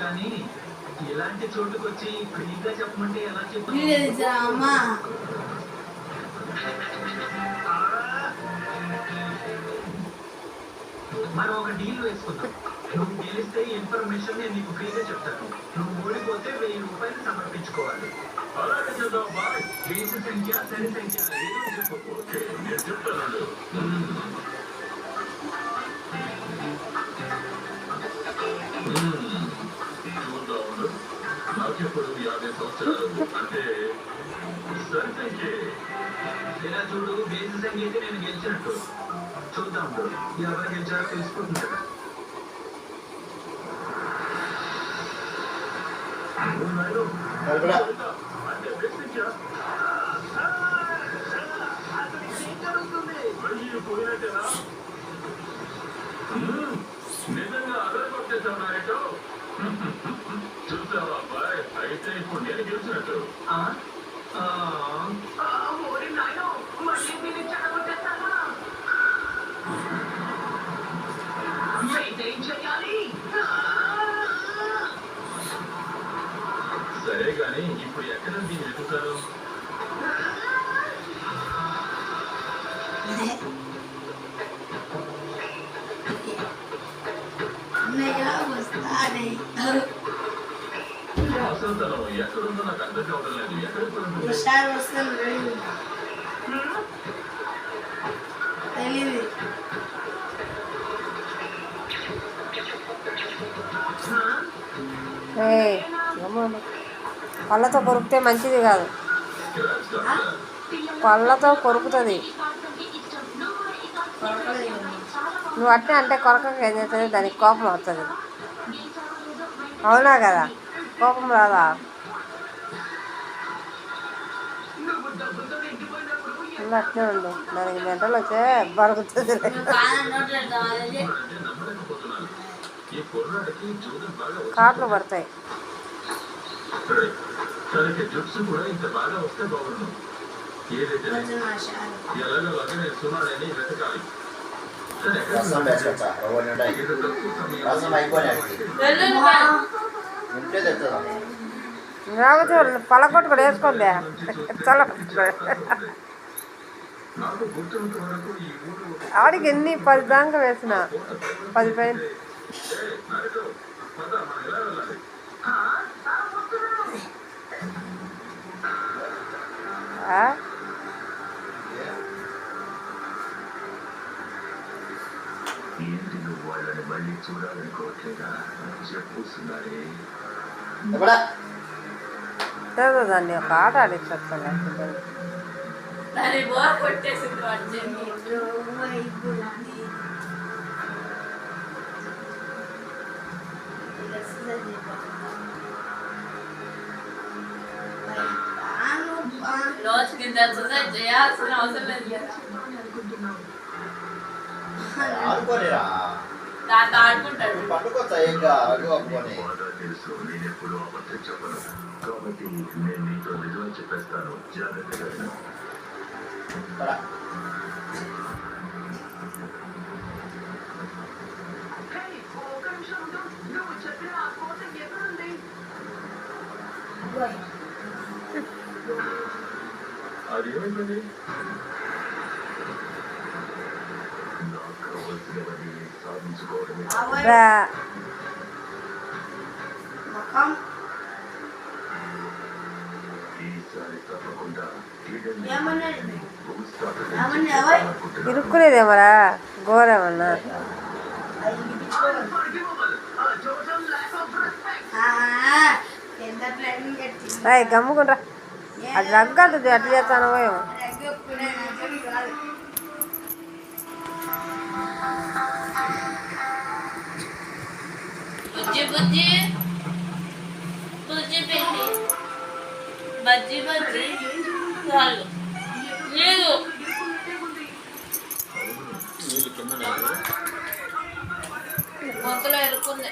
కానీ ఇలాంటి చోటుకు వచ్చి ఫ్రీగా చెప్పమంటే ఎలా చెప్పాలి? మనం ఒక డీల్ వేసుకుందాం. నువ్వు గెలిస్తే ఇన్ఫర్మేషన్ నేను నీకు ఫ్రీగా చెప్తాను. నువ్వు ఓడిపోతే 1000 రూపాయలు సమర్పించుకోవాలి. అలాగే చేద్దాం బాయ్. బేసి సంఖ్య సరి సంఖ్య ఏదో చెప్పు. ఓకే నేను చెప్తాను. చూద్దాం. నాకెప్పుడు 50 సంవత్సరాలు అంటే సరి సంఖ్య. ఇలా చూడు, బేసి సంఖ్య అయితే నేను గెలిచినట్టు. చూద్దాం ఎవరు గెలిచారో తెలిసిపోతుంది కదా. నిజంగా అదరగొట్టేసావు. చూసావా అబ్బాయి, అయితే ఇప్పుడు నేను గెలిచినట్టు. సరే గాని ఇప్పుడు ఎక్కడ దీన్ని వెతుకుతారు? అసలు తను ఎక్కడుందో నాకు అర్థం కావడం లేదు. ఎక్కడికి పళ్ళతో కొరికితే మంచిది కాదు. పళ్ళతో కొరుకుతుంది. నువ్వు అట్టే అంటే కొరకక ఏం చేస్తుంది, దానికి కోపం వస్తుంది. అవునా కదా? కోపం రాదా? అట్నే ఉండు, దానికి మెంటలు వచ్చే బరుకుతుంది. కాట్లు పడతాయి. రావచ్చు పలకొట్టు కూడా వేసుకోండి. చల్ల ఆడికి ఎన్ని 10 దాకా వేసిన 10 పైన. ఏంటి నువ్వు వాళ్ళని మళ్ళీ చూడాలనుకోవట్లేదా? చెప్పుస్తున్నారే. దాన్ని ఒక ఆట ఆడిస్తాను. చేయాల్సిన అవసరం లేదు. ఆడుకుంటాడు పట్టుకోవచ్చా? తెలుసు, నేను ఎప్పుడు అబద్ధం చెప్పను. కాబట్టి నేను నీతో నిజం చెప్పేస్తాను. జాగ్రత్తగా. అది ఏమైంది? సాధించుకోవడమే. ఈసారి తప్పకుండా ఇరుక్కునేదేమరా ఘోరమన్నా. గమ్ముకుంటా. అది రగ్గదు అట్లా చేస్తాను. బుజ్జి బుజ్జి బుజ్జి పెళ్ళి బజ్జి బజ్జి చాలు లేదు. గొంతులో ఎరుకుంది.